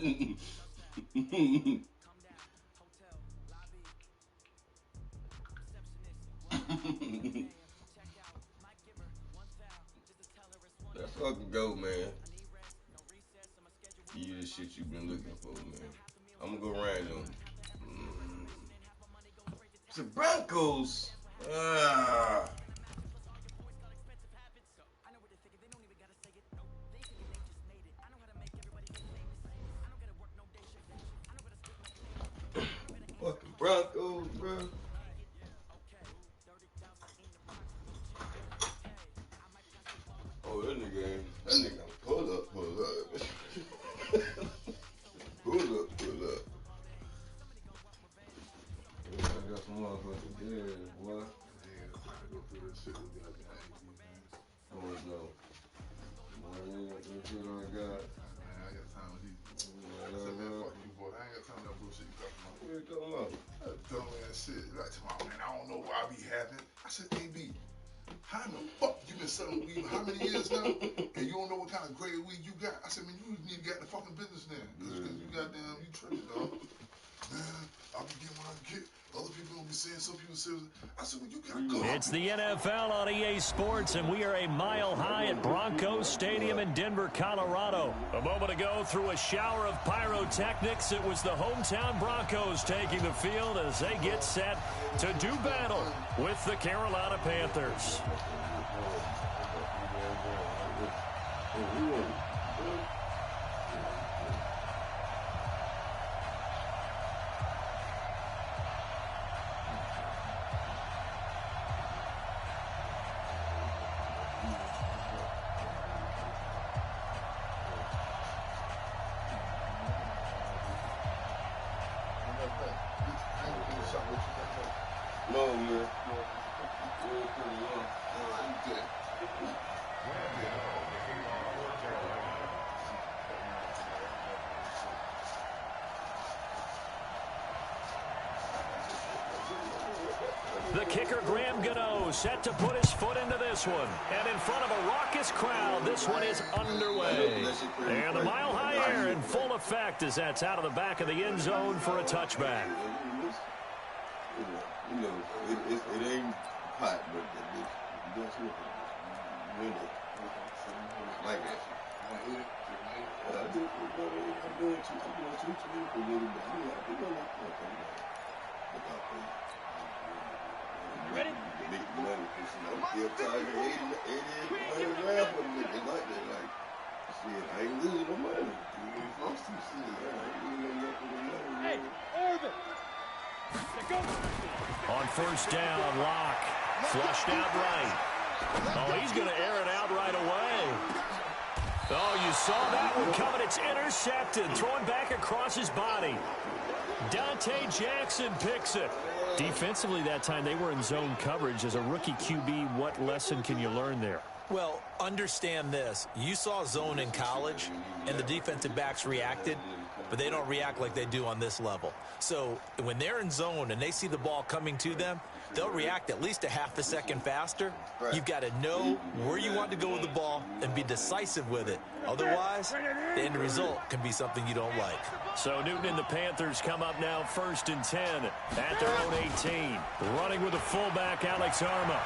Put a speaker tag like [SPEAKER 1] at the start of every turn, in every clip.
[SPEAKER 1] Let's fucking go, man. Give you the shit you've been looking for, man. I'm gonna go around them. It's the Broncos. Ah. Fucking Broncos, bro. Oh, that nigga pull up. Pull up. I got some motherfuckers there, boy.
[SPEAKER 2] Yeah, I'm trying to go through this shit with goddamn AD, man.
[SPEAKER 1] Oh, no. That shit I got.
[SPEAKER 2] Man, I got time with you. I said, man, fuck you, boy. I ain't got time for that bullshit you talking about.
[SPEAKER 1] What are you talking about?
[SPEAKER 2] That dumbass shit. Like, tomorrow, man, I don't know why I be having. I said, AB, how in the fuck you been selling weed how many years now? And you don't know what kind of grade weed you got? I said, man, you need to get in the fucking business then. Because you goddamn, you tripping, dog. Man, I'll be getting what I get. Other people don't be saying, some people say, I said, well, you gotta go.
[SPEAKER 3] It's the NFL on EA Sports, and we are a mile high at Broncos Stadium in Denver, Colorado. A moment ago, through a shower of pyrotechnics, it was the hometown Broncos taking the field as they get set to do battle with the Carolina Panthers.
[SPEAKER 1] No, man.
[SPEAKER 3] The kicker, Graham Gano, set to put his foot into this one. And in front of a raucous crowd, this one is underway. And the Mile High Air in full effect as that's out of the back of the end zone for a touchback.
[SPEAKER 1] You know, it ain't hot, but that's what like that. I'm doing too for a little bit. You ready? Make money, still target 80 grand for them. They like that. Like, shit, I ain't losing no money. You ain't supposed to see it. I ain't losing nothing with money. Hey, Irvin!
[SPEAKER 3] On first down, Locke flushed out right. Oh, he's going to air it out right away. Oh, you saw that one coming. It's intercepted. Throwing back across his body. Dante Jackson picks it. Defensively that time, they were in zone coverage. As a rookie QB, what lesson can you learn there?
[SPEAKER 4] Well, understand this. You saw zone in college, and the defensive backs reacted, but they don't react like they do on this level. So when they're in zone and they see the ball coming to them, they'll react at least a half a second faster. You've got to know where you want to go with the ball and be decisive with it. Otherwise, the end result can be something you don't like.
[SPEAKER 3] So Newton and the Panthers come up now 1st and 10 at their own 18. Running with a fullback, Alex Arma.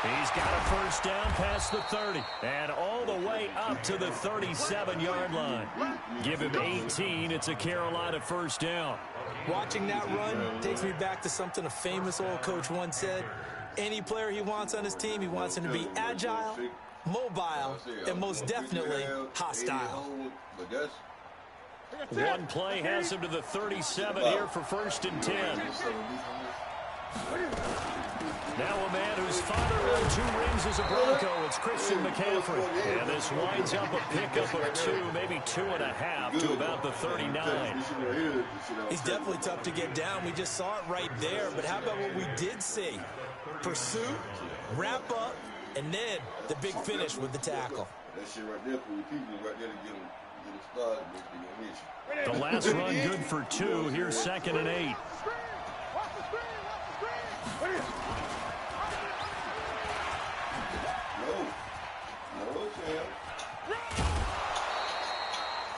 [SPEAKER 3] He's got a first down past the 30 and all the way up to the 37-yard line. Give him 18. It's a Carolina first down.
[SPEAKER 4] Watching that run takes me back to something a famous old coach once said. Any player he wants on his team, he wants him to be agile, mobile, and most definitely hostile.
[SPEAKER 3] One play has him to the 37 here for 1st and 10. Now a man whose father won 2 rings as a Bronco. It's Christian McCaffrey. And this winds up a pickup of 2, maybe 2.5 to about the 39.
[SPEAKER 4] He's definitely tough to get down. We just saw it right there. But how about what we did see? Pursuit, wrap up, and then the big finish with the tackle.
[SPEAKER 1] That shit right there for people right there to get him started.
[SPEAKER 3] The last run good for 2. Here's 2nd and 8.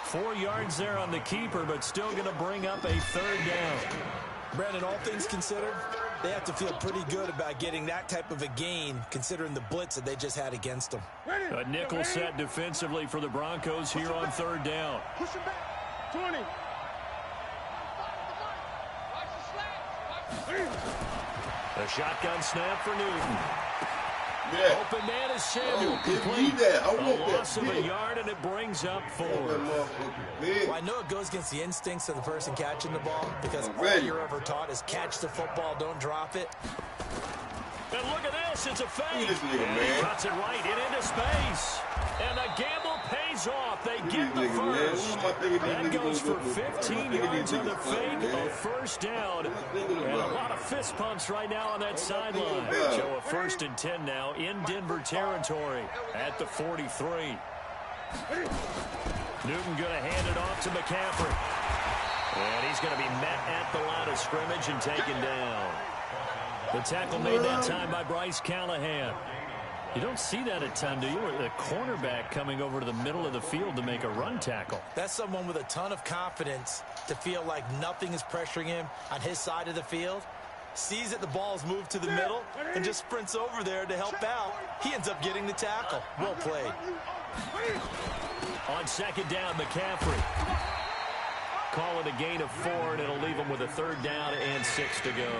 [SPEAKER 3] 4 yards there on the keeper, but still going to bring up a third down.
[SPEAKER 4] Brandon, all things considered, they have to feel pretty good about getting that type of a gain, considering the blitz that they just had against them.
[SPEAKER 3] A nickel set defensively for the Broncos here on third down.
[SPEAKER 5] Push him back. 20.
[SPEAKER 3] A shotgun snap for Newton.
[SPEAKER 1] Yeah.
[SPEAKER 3] Open man is Samuel.
[SPEAKER 1] Oh, give
[SPEAKER 3] Complete.
[SPEAKER 1] me that. I want
[SPEAKER 3] A loss
[SPEAKER 1] that.
[SPEAKER 3] of a yard, and it brings up 4.
[SPEAKER 4] Well, I know it goes against the instincts of the person catching the ball, because all you're ever taught is catch the football, don't drop it.
[SPEAKER 3] And look at this. It's a fake.
[SPEAKER 1] Look at this nigga,
[SPEAKER 3] And
[SPEAKER 1] man.
[SPEAKER 3] he cuts it right into space. And the gamble pays off. They get the first. That goes for 15 yards on the fake, a first down. And a lot of fist pumps right now on that sideline. So a 1st and 10 now in Denver territory at the 43. Newton going to hand it off to McCaffrey. And he's going to be met at the line of scrimmage and taken down. The tackle made that time by Bryce Callahan. You don't see that a ton, do you? The cornerback coming over to the middle of the field to make a run tackle.
[SPEAKER 4] That's someone with a ton of confidence to feel like nothing is pressuring him on his side of the field. Sees that the ball's moved to the middle and just sprints over there to help out. He ends up getting the tackle. Well played.
[SPEAKER 3] On 2nd down, McCaffrey. Call it a gain of 4, and it'll leave him with a 3rd down and 6 to go.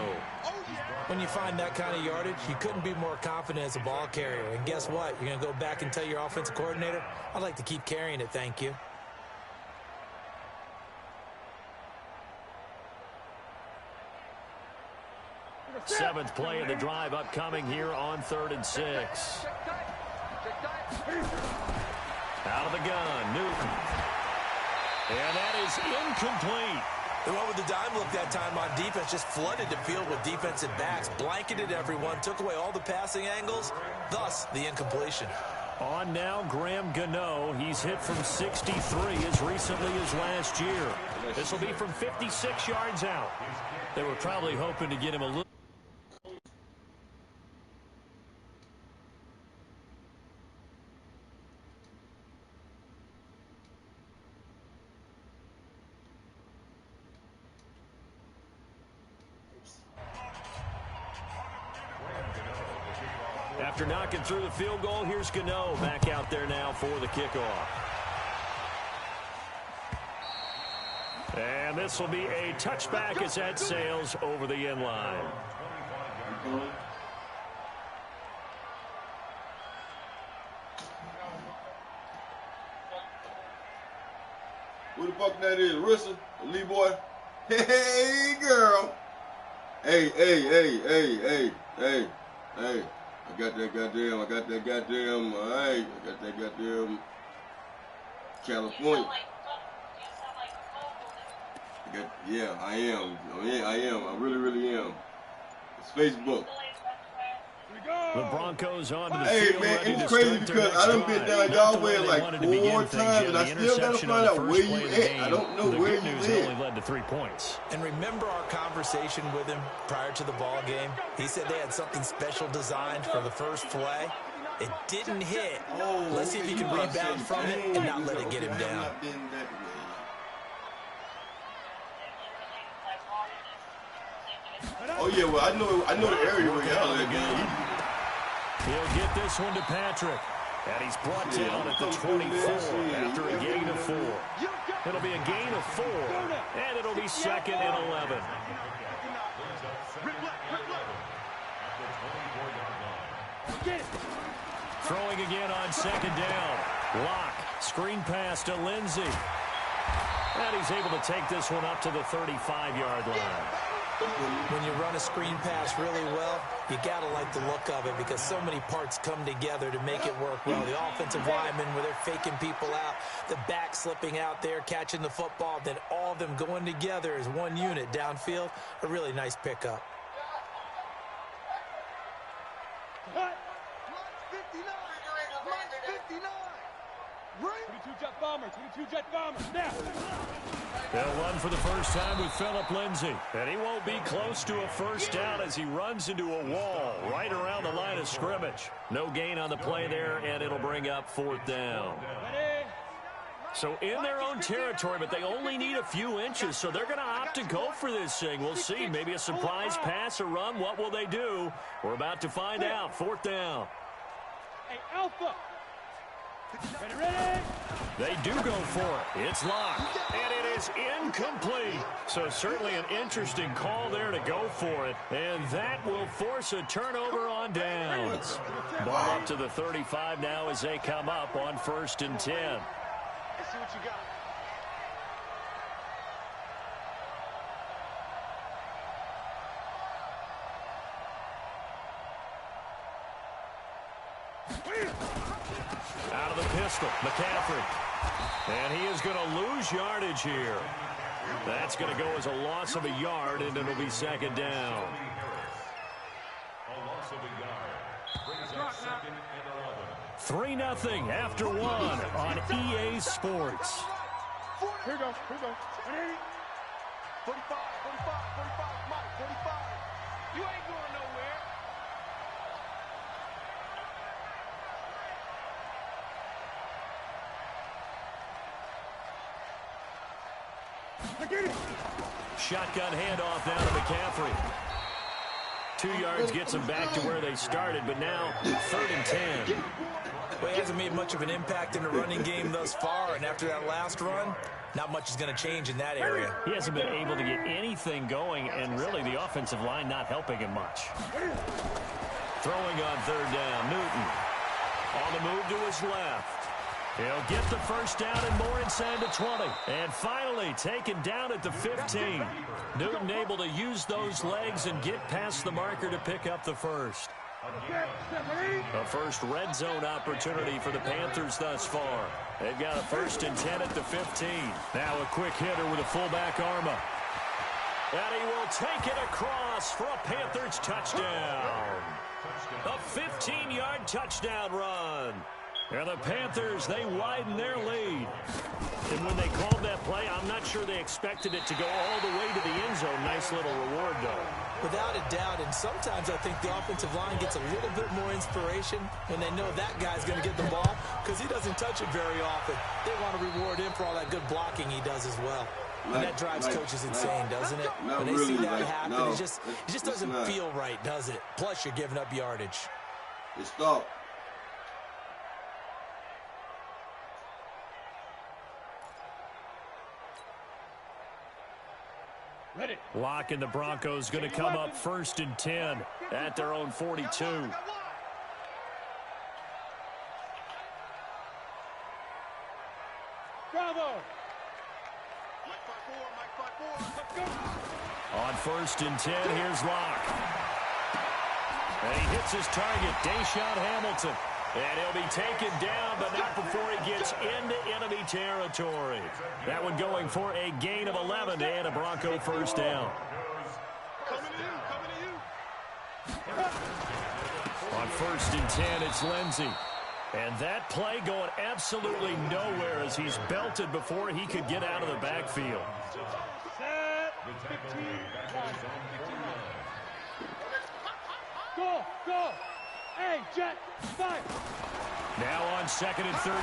[SPEAKER 4] When you find that kind of yardage, you couldn't be more confident as a ball carrier. And guess what? You're going to go back and tell your offensive coordinator, I'd like to keep carrying it, thank you.
[SPEAKER 3] Seventh play of the drive upcoming here on 3rd and 6. Out of the gun, Newton. And that is incomplete.
[SPEAKER 4] The one with the dime look that time on defense just flooded the field with defensive backs, blanketed everyone, took away all the passing angles, thus the incompletion.
[SPEAKER 3] On now, Graham Gano. He's hit from 63 as recently as last year. This will be from 56 yards out. They were probably hoping to get him a little. After knocking through the field goal, here's Gano back out there now for the kickoff. And this will be a touchback as that sails over the end line.
[SPEAKER 1] Who the fuck that is? Rissa? Lee boy? Hey, girl. Hey. I got that goddamn, all right. I got that goddamn California. Yeah, I am. I really am. It's Facebook.
[SPEAKER 3] The Broncos onto the
[SPEAKER 1] Hey,
[SPEAKER 3] field.
[SPEAKER 1] man,
[SPEAKER 3] ready
[SPEAKER 1] it's
[SPEAKER 3] to
[SPEAKER 1] crazy
[SPEAKER 3] start their
[SPEAKER 1] because
[SPEAKER 3] next
[SPEAKER 1] I done
[SPEAKER 3] drive.
[SPEAKER 1] been down
[SPEAKER 3] Not
[SPEAKER 1] y'all
[SPEAKER 3] the
[SPEAKER 1] way
[SPEAKER 3] they
[SPEAKER 1] like
[SPEAKER 3] wanted to begin
[SPEAKER 1] 4
[SPEAKER 3] things
[SPEAKER 1] times,
[SPEAKER 3] yet.
[SPEAKER 1] and I
[SPEAKER 3] The
[SPEAKER 1] still gotta
[SPEAKER 3] interception
[SPEAKER 1] find
[SPEAKER 3] on the
[SPEAKER 1] out
[SPEAKER 3] first
[SPEAKER 1] where
[SPEAKER 3] play
[SPEAKER 1] you
[SPEAKER 3] of the
[SPEAKER 1] at.
[SPEAKER 3] game.
[SPEAKER 1] I don't know
[SPEAKER 3] The
[SPEAKER 1] where
[SPEAKER 3] good
[SPEAKER 1] you
[SPEAKER 3] news, it
[SPEAKER 1] at.
[SPEAKER 3] only led to 3 points.
[SPEAKER 4] And remember our conversation with him prior to the ball game? He said they had something special designed for the first play. It didn't hit. Let's see if he can rebound from it and not let it get him down.
[SPEAKER 1] Oh yeah, well I know the area where y'all at.
[SPEAKER 3] He'll get this one to Patrick. And he's brought down at the 24 after a gain of 4. It'll be a gain of 4, and it'll be 2nd and 11. Throwing again on 2nd down. Lock, screen pass to Lindsey. And he's able to take this one up to the 35-yard line.
[SPEAKER 4] When you run a screen pass really well, you got to like the look of it because so many parts come together to make it work well. The offensive linemen, where they're faking people out, the back slipping out there, catching the football, then all of them going together as one unit downfield. A really nice pickup.
[SPEAKER 5] 22-jet bomber, now.
[SPEAKER 3] They'll run for the first time with Phillip Lindsay. And he won't be close to a first down as he runs into a wall right around the line of scrimmage. No gain on the play there, and it'll bring up 4th down. So in their own territory, but they only need a few inches, so they're going to opt to go for this thing. We'll see. Maybe a surprise pass or run. What will they do? We're about to find out. 4th down.
[SPEAKER 5] Hey, Alpha. Ready?
[SPEAKER 3] They do go for it. It's locked. And it is incomplete. So certainly an interesting call there to go for it. And that will force a turnover on downs. Ball up to the 35 now as they come up on 1st and 10.
[SPEAKER 5] Let's see what you got.
[SPEAKER 3] Out of the pistol, McCaffrey. And he is going to lose yardage here. That's going to go as a loss of a yard, and it'll be 2nd down.
[SPEAKER 6] A loss of a yard. Brings up 2nd and 11.
[SPEAKER 3] 3-0 after 1 on EA Sports.
[SPEAKER 5] Here we go. 45, Mike, 45. You ain't going nowhere.
[SPEAKER 3] Shotgun handoff now to McCaffrey. 2 yards gets them back to where they started, but now 3rd and 10.
[SPEAKER 4] Well, he hasn't made much of an impact in the running game thus far, and after that last run, not much is going to change in that area.
[SPEAKER 3] He hasn't been able to get anything going, and really the offensive line not helping him much. Throwing on 3rd down, Newton. On the move to his left. He'll get the 1st down and more inside the 20. And finally taken down at the 15. Newton able to use those legs and get past the marker to pick up the 1st. A first red zone opportunity for the Panthers thus far. They've got a 1st and 10 at the 15. Now a quick hitter with a fullback arm up. And he will take it across for a Panthers touchdown. A 15-yard touchdown run. And the Panthers, they widen their lead. And when they called that play, I'm not sure they expected it to go all the way to the end zone. Nice little reward, though.
[SPEAKER 4] Without a doubt, and sometimes I think the offensive line gets a little bit more inspiration when they know that guy's going to get the ball because he doesn't touch it very often. They want to reward him for all that good blocking he does as well. And that drives coaches insane, doesn't it? When they see that happen, it just doesn't feel right, does it? Plus, you're giving up yardage.
[SPEAKER 1] Stop.
[SPEAKER 5] Ready.
[SPEAKER 3] Locke and the Broncos going to come up 1st and 10 at their own 42.
[SPEAKER 5] Bravo.
[SPEAKER 3] On 1st and 10, here's Locke. And he hits his target, Deshaun Hamilton. And he'll be taken down, but not before he gets into enemy territory. That one going for a gain of 11 and a Bronco 1st down.
[SPEAKER 5] Coming to you.
[SPEAKER 3] On 1st and 10, it's Lindsey. And that play going absolutely nowhere as he's belted before he could get out of the backfield.
[SPEAKER 5] Set. 15. Go. Hey, Jet. 5.
[SPEAKER 3] Now on 2nd and 13.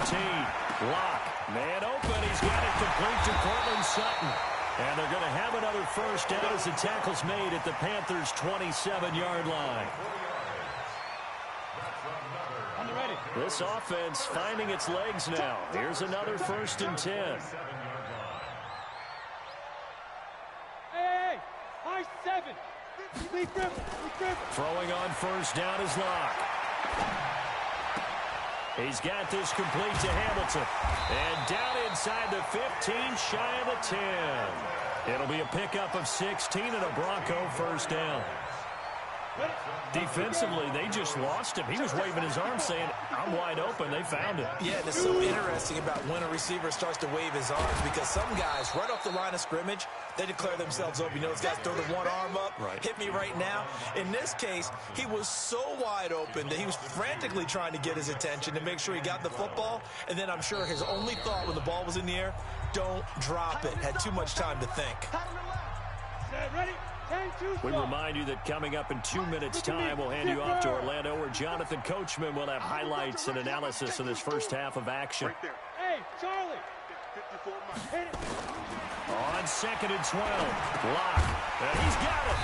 [SPEAKER 3] Locke, man open. He's got it complete to Cortland Sutton. And they're going to have another 1st down as the tackle's made at the Panthers' 27-yard line.
[SPEAKER 5] On the ready.
[SPEAKER 3] This offense finding its legs now. Here's another 1st and 10.
[SPEAKER 5] Hey. High 7. Lee Griffin.
[SPEAKER 3] Throwing on 1st down is Locke. He's got this complete to Hamilton. And down inside the 15, shy of the 10. It'll be a pickup of 16 and a Bronco 1st down. Defensively, they just lost him. He was waving his arm saying, I'm wide open. They found him.
[SPEAKER 4] Yeah, and it's so interesting about when a receiver starts to wave his arms because some guys, right off the line of scrimmage, they declare themselves open. You know, those guys throw the one arm up, hit me right now. In this case, he was so wide open that he was frantically trying to get his attention to make sure he got the football. And then I'm sure his only thought when the ball was in the air, don't drop it. Had too much time to think.
[SPEAKER 5] Ready.
[SPEAKER 3] We remind you that coming up in 2 minutes' time, we'll hand you off to Orlando, where Jonathan Coachman will have highlights and analysis of this first half of action.
[SPEAKER 5] Hey, Charlie,
[SPEAKER 3] On 2nd and 12. Lock. And he's got it.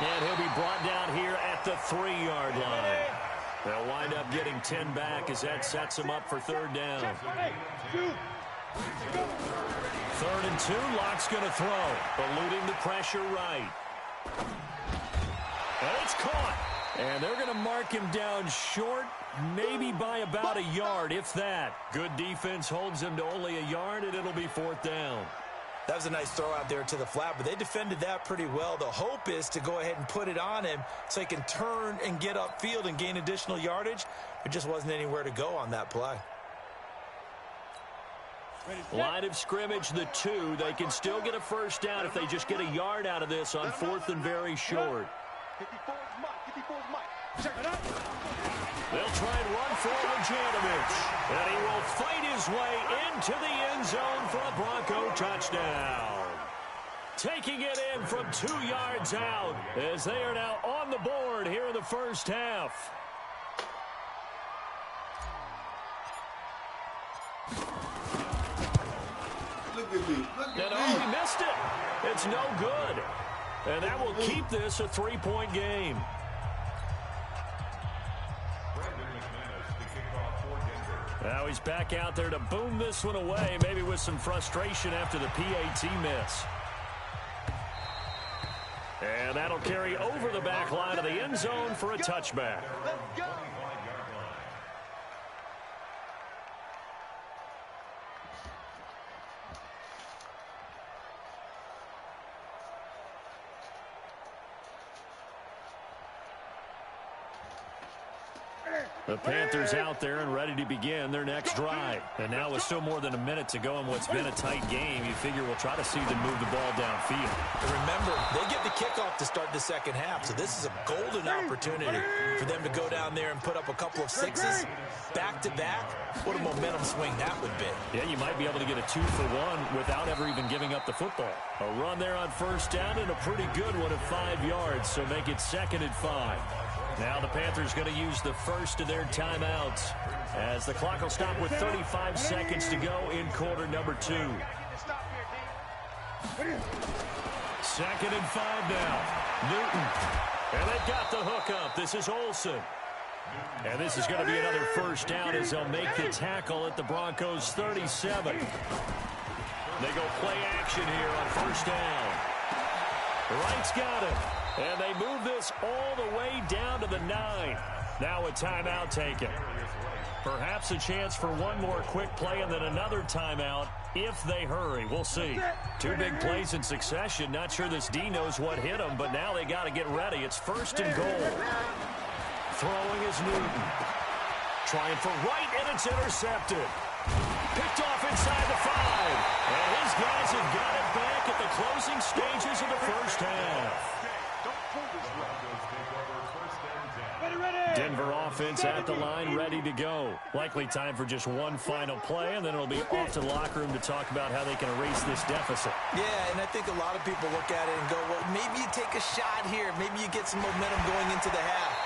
[SPEAKER 3] And he'll be brought down here at the 3-yard line. They'll wind up getting 10 back as that sets them up for 3rd down. 3rd and 2. Lock's going to throw. Eluding the pressure right. And it's caught. And they're going to mark him down short, maybe by about a yard, if that. Good defense holds him to only a yard, and it'll be 4th down.
[SPEAKER 4] That was a nice throw out there to the flat, but they defended that pretty well. The hope is to go ahead and put it on him so he can turn and get upfield and gain additional yardage. There just wasn't anywhere to go on that play.
[SPEAKER 3] Line of scrimmage, the 2. They can still get a 1st down if they just get a yard out of this on 4th and very short. They'll try and run for Lejanovich. And he will fight his way into the end zone for a Bronco touchdown. Taking it in from 2 yards out as they are now on the board here in the first half.
[SPEAKER 1] Look at me. Look at me.
[SPEAKER 3] Oh, he missed it. It's no good. And that will keep this a 3-point game. Now he's back out there to boom this one away, maybe with some frustration after the PAT miss. And that'll carry over the back line of the end zone for a touchback. The Panthers out there and ready to begin their next drive. And now with still more than a minute to go in what's been a tight game, you figure we'll try to see them move the ball downfield.
[SPEAKER 4] And remember, they get the kickoff to start the second half, so this is a golden opportunity for them to go down there and put up a couple of 6s back-to-back. What a momentum swing that would be.
[SPEAKER 3] Yeah, you might be able to get a 2-for-1 without ever even giving up the football. A run there on 1st down and a pretty good one at 5 yards, so make it 2nd and 5. Now the Panthers going to use the first of their timeouts as the clock will stop with 35 seconds to go in quarter number 2. 2nd and 5 now. Newton. And they've got the hook up. This is Olsen. And this is going to be another 1st down as they'll make the tackle at the Broncos 37. They go play action here on 1st down. Wright's got it. And they move this all the way down to the 9. Now a timeout taken. Perhaps a chance for one more quick play and then another timeout if they hurry. We'll see. 2 big plays in succession. Not sure this D knows what hit them, but now they got to get ready. It's 1st and goal. Throwing is Newton. Trying for Wright, and it's intercepted. Picked off inside the 5. And his guys have got it back at the closing stages of the first half. Denver offense at the line, ready to go. Likely time for just one final play, and then it'll be off to the locker room to talk about how they can erase this deficit.
[SPEAKER 4] Yeah, and I think a lot of people look at it and go, well, maybe you take a shot here. Maybe you get some momentum going into the half.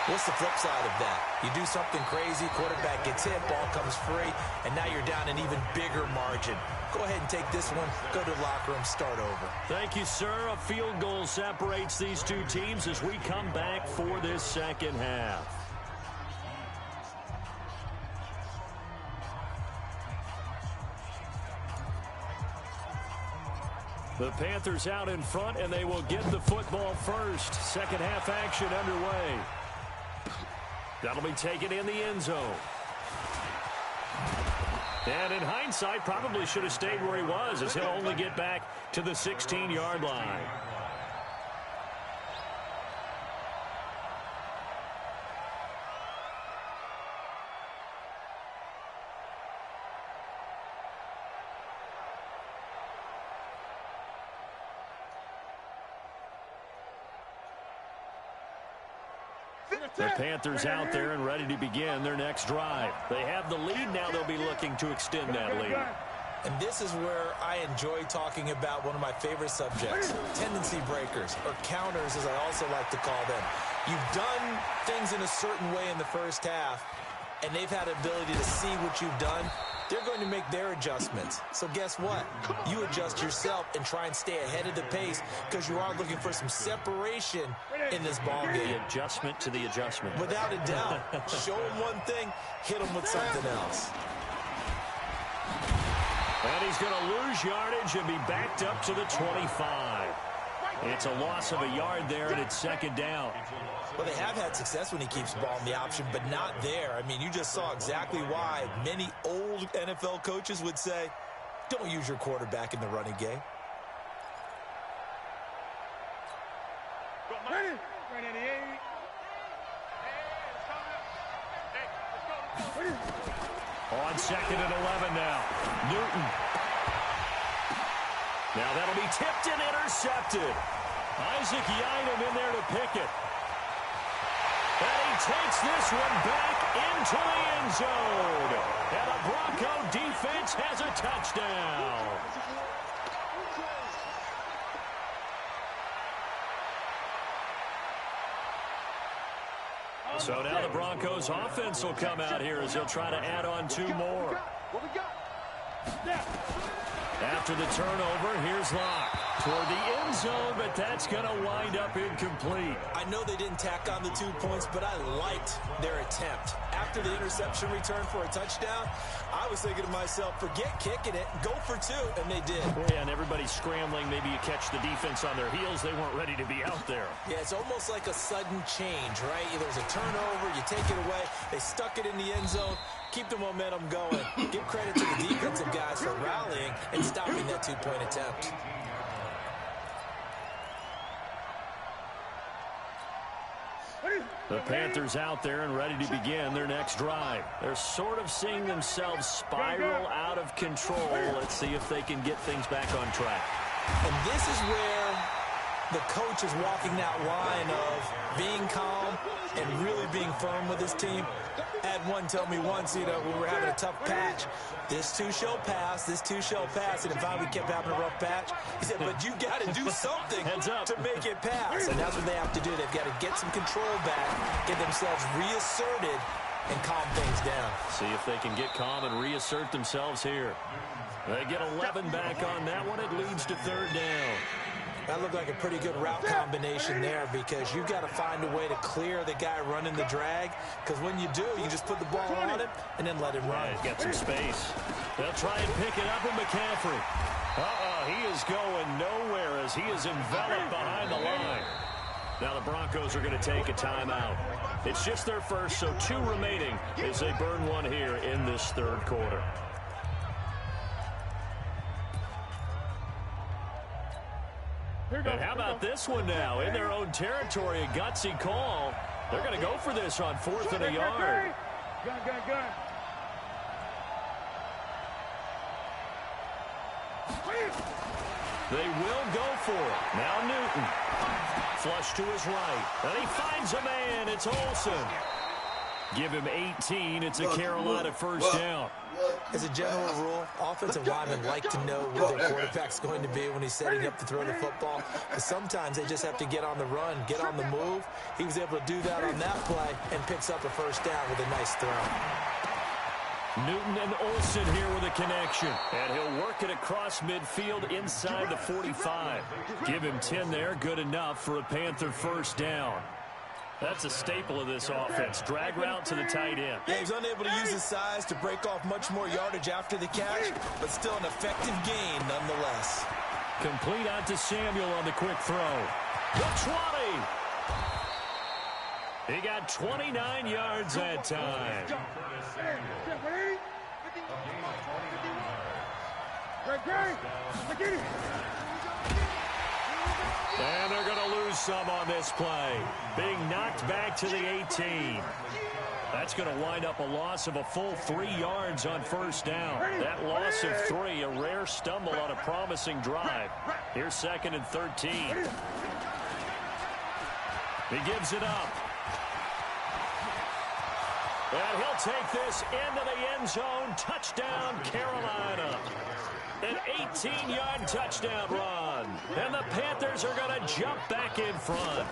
[SPEAKER 4] What's the flip side of that? You do something crazy, quarterback gets hit, ball comes free, and now you're down an even bigger margin. Go ahead and take this one, go to the locker room, start over.
[SPEAKER 3] Thank you, sir. A field goal separates these 2 teams as we come back for this second half. The Panthers out in front, and they will get the football first. Second half action underway. That'll be taken in the end zone. And in hindsight, probably should have stayed where he was, as he'll only get back to the 16-yard line. The Panthers out there and ready to begin their next drive. They have the lead. Now they'll be looking to extend that lead.
[SPEAKER 4] And this is where I enjoy talking about one of my favorite subjects, tendency breakers, or counters as I also like to call them. You've done things in a certain way in the first half, and they've had the ability to see what you've done, they're going to make their adjustments. So guess what? You adjust yourself and try and stay ahead of the pace because you are looking for some separation in this ball game.
[SPEAKER 3] The adjustment to the adjustment.
[SPEAKER 4] Without a doubt. Show them one thing, hit them with something else.
[SPEAKER 3] And he's going to lose yardage and be backed up to the 25. It's a loss of a yard there, and it's second down.
[SPEAKER 4] Well, they have had success when he keeps the ball in the option, but not there. I mean, you just saw exactly why many old NFL coaches would say, don't use your quarterback in the running game.
[SPEAKER 3] On second and 11 now. Newton. Now that'll be tipped and intercepted. Isaac Yiadom in there to pick it. And he takes this one back into the end zone. And the Bronco defense has a touchdown. So now the Broncos offense will come out here as they'll try to add on two more. After the turnover, here's Locke toward the end zone, but that's going to wind up incomplete.
[SPEAKER 4] I know they didn't tack on the 2 points, but I liked their attempt. After the interception return for a touchdown, I was thinking to myself, forget kicking it, go for 2, and they did.
[SPEAKER 3] Yeah, and everybody's scrambling. Maybe you catch the defense on their heels. They weren't ready to be out there.
[SPEAKER 4] Yeah, it's almost like a sudden change, right? There's a turnover, you take it away, they stuck it in the end zone. Keep the momentum going. Give credit to the defensive guys for rallying and stopping that 2-point attempt.
[SPEAKER 3] The Panthers out there and ready to begin their next drive. They're sort of seeing themselves spiral out of control. Let's see if they can get things back on track.
[SPEAKER 4] And this is where the coach is walking that line of being calm and really being firm with his team. I had one tell me once, when we were having a tough patch, this too shall pass, this too shall pass. And if we kept having a rough patch, he said, but you got to do something to make it pass. And that's what they have to do. They've got to get some control back, get themselves reasserted, and calm things down.
[SPEAKER 3] See if they can get calm and reassert themselves here. They get 11 back on that one. It leads to third down.
[SPEAKER 4] That looked like a pretty good route combination there because you've got to find a way to clear the guy running the drag, because when you do, you just put the ball on him and then let him run.
[SPEAKER 3] Yeah, he's got some space. They'll try and pick it up, and McCaffrey. He is going nowhere as he is enveloped behind the line. Now the Broncos are going to take a timeout. It's just their first, so 2 remaining as they burn one here in this third quarter. And how about this one now? In their own territory, a gutsy call. They're going to go for this on 4th and a yard.
[SPEAKER 5] Gun.
[SPEAKER 3] They will go for it. Now Newton. Flush to his right. And he finds a man. It's Olsen. Give him 18. It's a Carolina first down.
[SPEAKER 4] As a general rule, offensive linemen like to know where their quarterback's going to be when he's setting up to throw the football. But sometimes they just have to get on the run, get on the move. He was able to do that on that play and picks up a first down with a nice throw.
[SPEAKER 3] Newton and Olsen here with a connection. And he'll work it across midfield inside the 45. Give him 10 there. Good enough for a Panther first down. That's a staple of this offense. Drag route to the tight end.
[SPEAKER 4] Yeah, he's unable to use his size to break off much more yardage after the catch, but still an effective gain nonetheless.
[SPEAKER 3] Complete out to Samuel on the quick throw. The 20. He got 29 yards that time. And they're going to lose some on this play. Being knocked back to the 18. That's going to wind up a loss of a full 3 yards on first down. That loss of 3, a rare stumble on a promising drive. Here's 2nd and 13. He gives it up. And he'll take this into the end zone. Touchdown, Carolina. An 18-yard touchdown run. And the Panthers are going to jump back in front.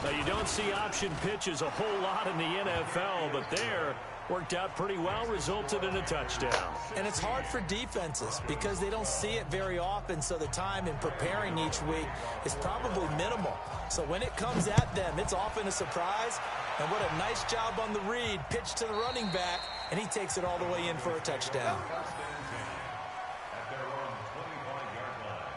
[SPEAKER 3] Now, you don't see option pitches a whole lot in the NFL, but there, Worked out pretty well, resulted in a touchdown.
[SPEAKER 4] And it's hard for defenses because they don't see it very often, so the time in preparing each week is probably minimal. So when it comes at them, it's often a surprise. And what a nice job on the read. Pitch to the running back, and he takes it all the way in for a touchdown.
[SPEAKER 6] At their own 25-yard line.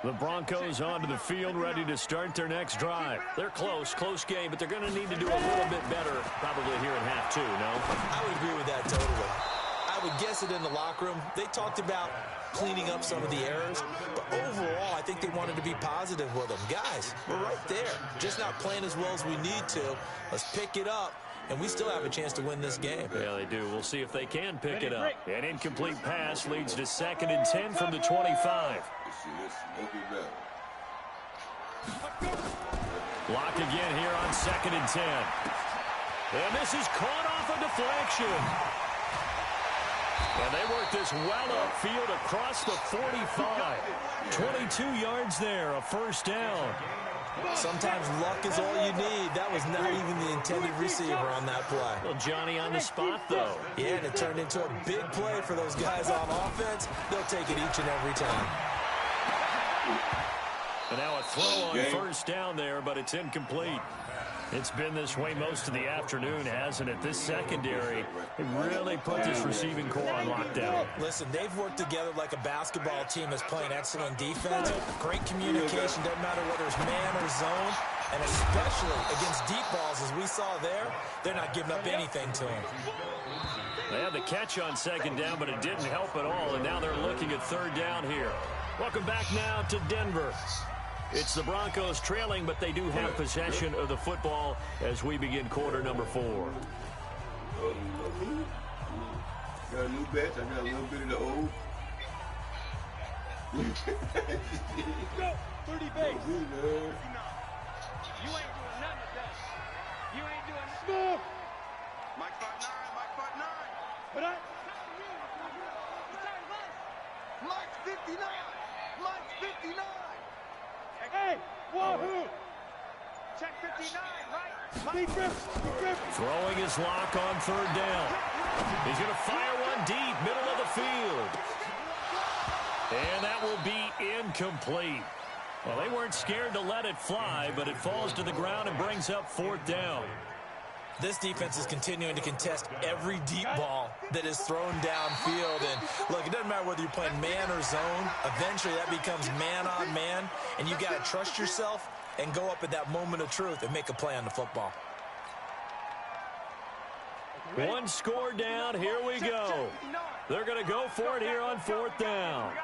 [SPEAKER 3] The Broncos onto the field, ready to start their next drive. They're close game, but they're going to need to do a little bit better probably here in half two, no?
[SPEAKER 4] I would agree with that totally. I would guess it in the locker room. They talked about cleaning up some of the errors, but overall, I think they wanted to be positive with them. Guys, we're right there. Just not playing as well as we need to. Let's pick it up, and we still have a chance to win this game.
[SPEAKER 3] Yeah, they do. We'll see if they can pick it up. An incomplete pass leads to 2nd and 10 from the 25. Lock again here on 2nd and 10. And this is caught off a deflection. And they work this well upfield across the 45. 22 yards there, a first down.
[SPEAKER 4] Sometimes luck is all you need. That was not even the intended receiver on that play.
[SPEAKER 3] Well, Johnny on the spot, though.
[SPEAKER 4] Yeah, and it turned into a big play for those guys on offense. They'll take it each and every time.
[SPEAKER 3] And now a throw on first down there, but it's incomplete. It's been this way most of the afternoon, hasn't it? This secondary, they really put this receiving core on lockdown.
[SPEAKER 4] Listen, they've worked together like a basketball team that's playing excellent defense. Great communication, doesn't matter whether it's man or zone. And especially against deep balls, as we saw there, they're not giving up anything to them.
[SPEAKER 3] They had the catch on 2nd down, but it didn't help at all, and now they're looking at 3rd down here. Welcome back now to Denver. It's the Broncos trailing, but they do have possession of the football as we begin quarter number 4.
[SPEAKER 1] Got a new batch. I got a little bit of the old.
[SPEAKER 5] Go! 30 base. You ain't doing nothing today. You ain't doing nothing. Mike 5'9", Mike 5'9". But Mike's 59. Mike's 59. Hey, wahoo! Check 59, right? Deep grip.
[SPEAKER 3] Throwing his lock on 3rd down. He's going to fire one deep, middle of the field. And that will be incomplete. Well, they weren't scared to let it fly, but it falls to the ground and brings up 4th down.
[SPEAKER 4] This defense is continuing to contest every deep ball that is thrown downfield. And look, it doesn't matter whether you're playing man or zone. Eventually that becomes man on man. And you got to trust yourself and go up at that moment of truth and make a play on the football.
[SPEAKER 3] One score down. Here we go. They're going to go for it here on 4th down.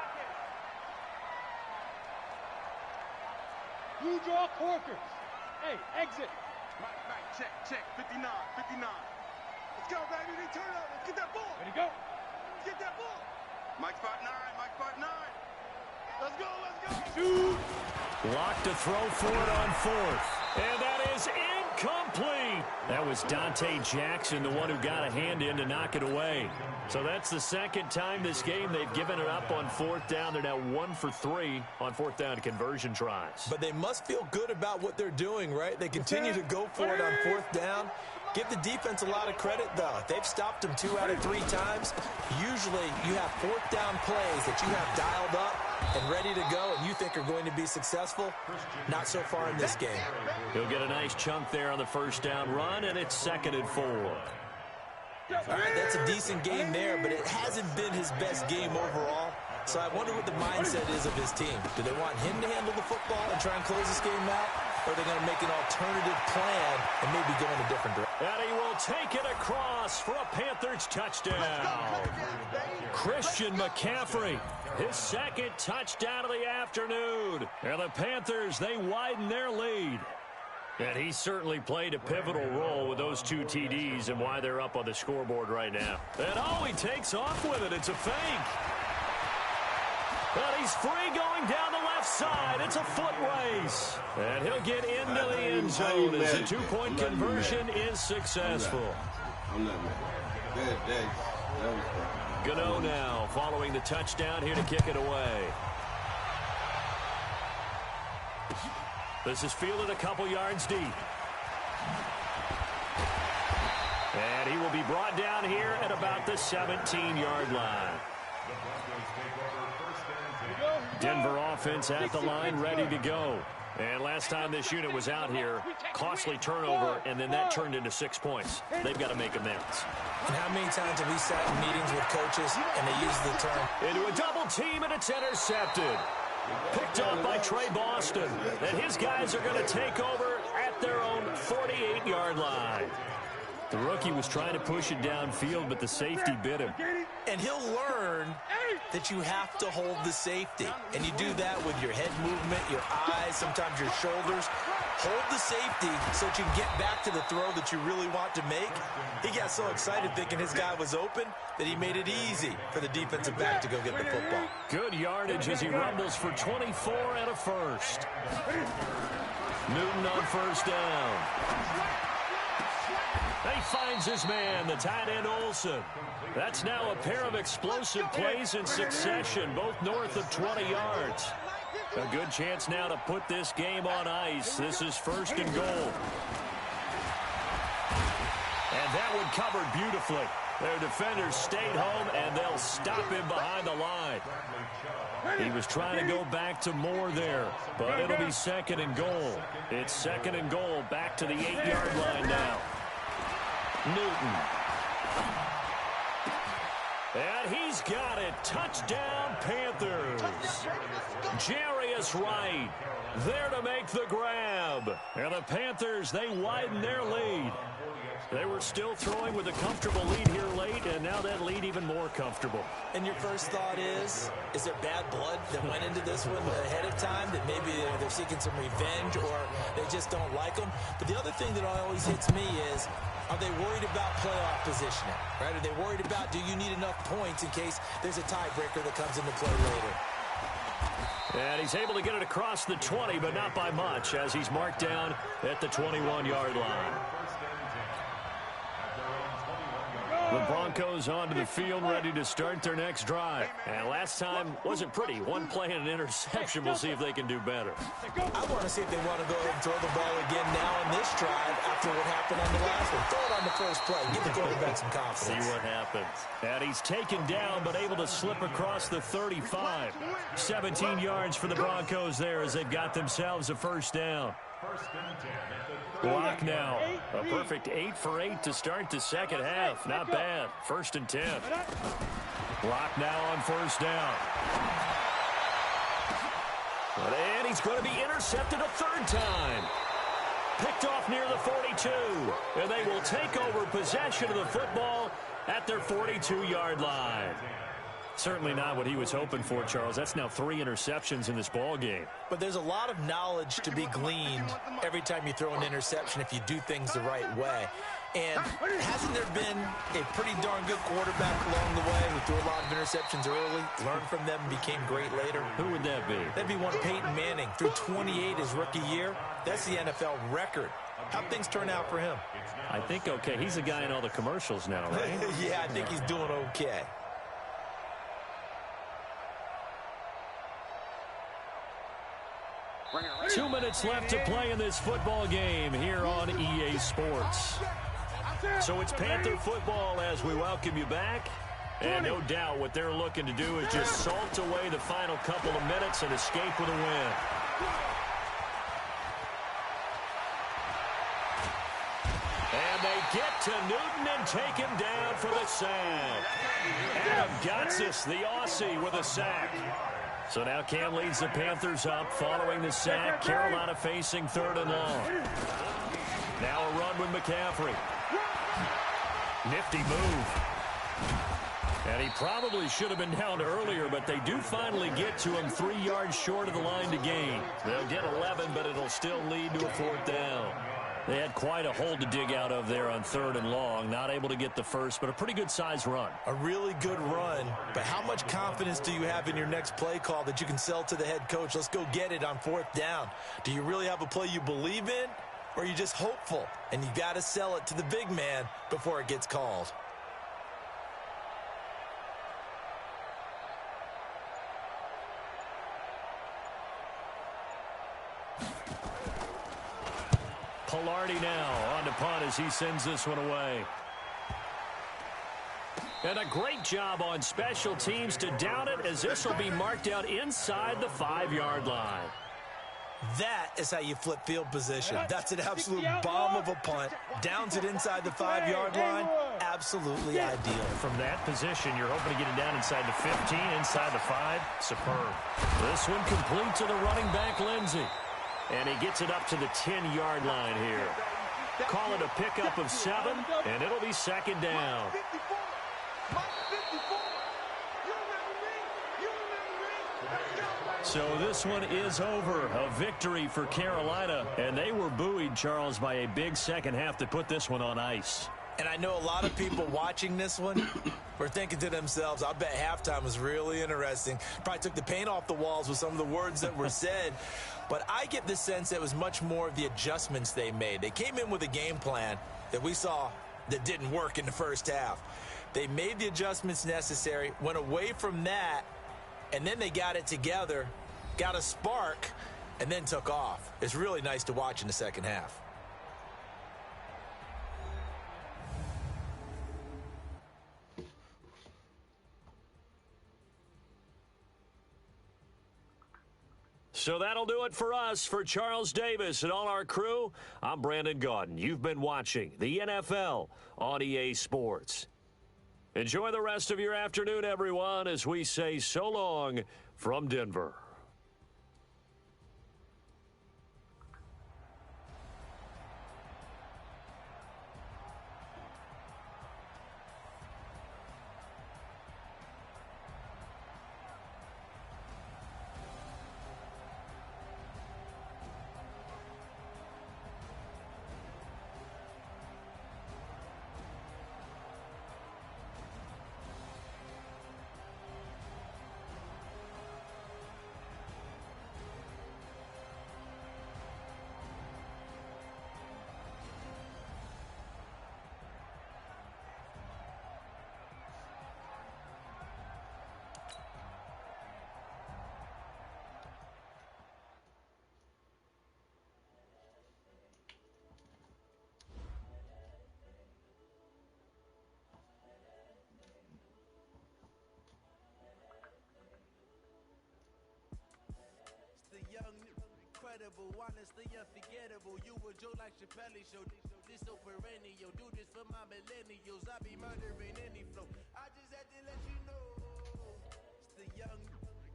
[SPEAKER 5] Blue draw corkers. Hey, exit. Right, check, 59. Let's go, baby, they turn up, let's get that ball. Ready, go. Let's get that ball. Mike 5'9". Let's go.
[SPEAKER 3] Shoot. Locked to throw for it on 4th. And that is incomplete. That was Dante Jackson, the one who got a hand in to knock it away. So that's the 2nd time this game they've given it up on 4th down. They're now 1 for 3 on 4th down conversion tries.
[SPEAKER 4] But they must feel good about what they're doing, right? They continue to go for it on 4th down. Give the defense a lot of credit, though. They've stopped them 2 out of 3 times. Usually you have 4th down plays that you have dialed up and ready to go and you think are going to be successful. Not so far in this game.
[SPEAKER 3] He'll get a nice chunk there on the 1st down run, and it's 2nd and 4.
[SPEAKER 4] All right, that's a decent game there, but it hasn't been his best game overall. So I wonder what the mindset is of his team. Do they want him to handle the football and try and close this game out? Or are they going to make an alternative plan and maybe go in a different direction?
[SPEAKER 3] And he will take it across for a Panthers touchdown. Christian McCaffrey, his 2nd touchdown of the afternoon. And the Panthers, they widen their lead. And he certainly played a pivotal role with those 2 TDs and why they're up on the scoreboard right now. And oh, he takes off with it. It's a fake. But he's free going down the left side. It's a foot race. And he'll get into the end zone as the 2-point conversion is successful.
[SPEAKER 1] I'm not mad. That was fun.
[SPEAKER 3] Gano now following the touchdown here to kick it away. This is fielded a couple yards deep. And he will be brought down here at about the 17-yard line. Denver offense at the line, ready to go. And last time this unit was out here, costly turnover, and then that turned into 6 points. They've got to make amends.
[SPEAKER 4] And how many times have we sat in meetings with coaches and they use the term?
[SPEAKER 3] Into a double team, and it's intercepted. Picked off by Trey Boston. And his guys are going to take over at their own 48-yard line. The rookie was trying to push it downfield, but the safety bit him.
[SPEAKER 4] And he'll learn that you have to hold the safety. And you do that with your head movement, your eyes, sometimes your shoulders. Hold the safety so that you can get back to the throw that you really want to make. He got so excited thinking his guy was open that he made it easy for the defensive back to go get the football.
[SPEAKER 3] Good yardage as he rumbles for 24 and a first. Newton on first down. He finds his man, the tight end Olsen. That's now a pair of explosive plays in succession, both north of 20 yards. A good chance now to put this game on ice. This is first and goal. And that one covered beautifully. Their defenders stayed home, and they'll stop him behind the line. He was trying to go back to Moore there, but it'll be second and goal. It's second and goal, back to the 8-yard line now. Newton. And he's got it. Touchdown, Panthers. Jarius Wright there to make the grab. And the Panthers, they widen their lead. They were still throwing with a comfortable lead here late, and now that lead even more comfortable.
[SPEAKER 4] And your first thought is there bad blood that went into this one ahead of time, that maybe they're seeking some revenge or they just don't like them? But the other thing that always hits me is, are they worried about playoff positioning? Right? Are they worried about, do you need enough points in case there's a tiebreaker that comes into play later?
[SPEAKER 3] And he's able to get it across the 20, but not by much, as he's marked down at the 21-yard line. The Broncos onto the field, ready to start their next drive. And last time wasn't pretty. One play and an interception. We'll see if they can do better.
[SPEAKER 4] I want to see if they want to go ahead and throw the ball again now in this drive after what happened on the last one. Throw it on the first play. Give the quarterback some confidence.
[SPEAKER 3] See what happens. And he's taken down, but able to slip across the 35. 17 yards for the Broncos there as they've got themselves a first down. Block now. A perfect 8 for 8 to start the second half. Not bad. First and 10. Block now on first down. And he's going to be intercepted a third time. Picked off near the 42. And they will take over possession of the football at their 42-yard line. Certainly not what he was hoping for, Charles. That's now 3 interceptions in this ball game.
[SPEAKER 4] But there's a lot of knowledge to be gleaned every time you throw an interception if you do things the right way. And hasn't there been a pretty darn good quarterback along the way who threw a lot of interceptions early, learned from them, and became great later?
[SPEAKER 3] Who would that be?
[SPEAKER 4] That'd be one Peyton Manning. Threw 28 his rookie year. That's the NFL record. How'd things turn out for him?
[SPEAKER 3] I think okay. He's the guy in all the commercials now, right?
[SPEAKER 4] Yeah, I think he's doing okay.
[SPEAKER 3] Two minutes left to play in this football game here on EA Sports. So it's Panther football as we welcome you back. And no doubt what they're looking to do is just salt away the final couple of minutes and escape with a win. And they get to Newton and take him down for the sack. Adam Gotsis, the Aussie, with a sack. So now Cam leads the Panthers up following the sack. Carolina facing third and long. Now a run with McCaffrey. Nifty move. And he probably should have been down earlier, but they do finally get to him 3 yards short of the line to gain. They'll get 11, but it'll still lead to a 4th down. They had quite a hole to dig out of there on 3rd and long. Not able to get the first, but a pretty good-sized run.
[SPEAKER 4] A really good run, but how much confidence do you have in your next play call that you can sell to the head coach? Let's go get it on 4th down. Do you really have a play you believe in, or are you just hopeful? And you got to sell it to the big man before it gets called.
[SPEAKER 3] Pilardi now on to punt as he sends this one away. And a great job on special teams to down it, as this will be marked out inside the 5-yard line.
[SPEAKER 4] That is how you flip field position. That's an absolute bomb of a punt. Downs it inside the 5-yard line. Absolutely ideal.
[SPEAKER 3] From that position, you're hoping to get it down inside the 15, inside the 5. Superb. This one complete to the running back, Lindsey. And he gets it up to the 10-yard line here. Call it a pickup of 7, and it'll be 2nd down. So this one is over. A victory for Carolina, and they were buoyed, Charles, by a big second half to put this one on ice.
[SPEAKER 4] And I know a lot of people watching this one were thinking to themselves, I bet halftime was really interesting. Probably took the paint off the walls with some of the words that were said. But I get the sense that it was much more of the adjustments they made. They came in with a game plan that we saw that didn't work in the first half. They made the adjustments necessary, went away from that, and then they got it together, got a spark, and then took off. It's really nice to watch in the second half.
[SPEAKER 3] So that'll do it for us. For Charles Davis and all our crew, I'm Brandon Gaudin. You've been watching the NFL on EA Sports. Enjoy the rest of your afternoon, everyone, as we say so long from Denver.
[SPEAKER 7] Honestly unforgettable. You a joke like Chappelle show. This so perennial. Do this for my millennials. I be murdering any flow. I just had to let you know. It's the young,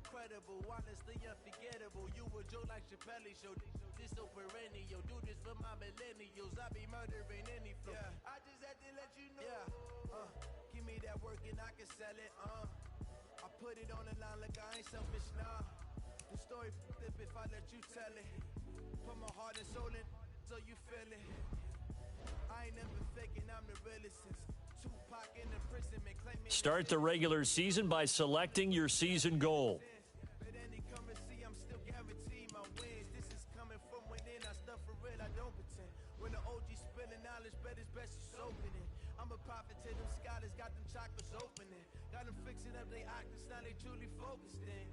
[SPEAKER 7] incredible, honestly unforgettable. You a joke like Chappelle show. This so perennial. Do this for my millennials. I be murdering any flow. I just had to let you know. Give me that work and I can sell it. I put it on the line like I ain't selfish, nah. The story flip if I let you tell it. Put my heart and soul in so you feel it. I ain't never faking, I'm the realest since Tupac in the prison and claiming.
[SPEAKER 3] Start the regular season by selecting your season goal.
[SPEAKER 7] But any come and see, I'm still guaranteed my wins. This is coming from within, I stuff for real, I don't pretend. When the OG spilling knowledge, bet it's best you soaking it. I'm a prophet to them scholars, got them chakras opening. Got them fixing up they octaves, now they truly focused in.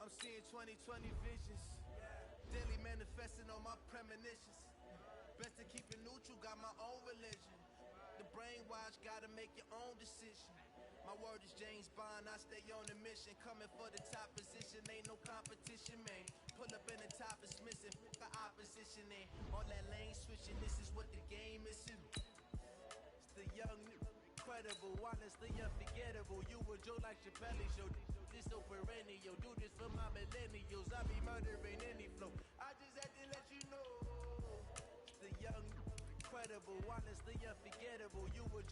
[SPEAKER 7] I'm seeing 2020 visions. Daily manifesting on my premonitions. Best to keep it neutral, got my own religion. The brainwash, gotta make your own decision. My word is James Bond, I stay on a mission. Coming for the top position, ain't no competition, man. Pull up in the top is missing, the opposition ain't. All that lane switching, this is what the game is. It's the young, incredible, honestly unforgettable. You a joke like Chappelle show. This so perennial, do this for my millennials. I be murdering any flow. I just had to let you know. It's the young, incredible, honestly unforgettable. You a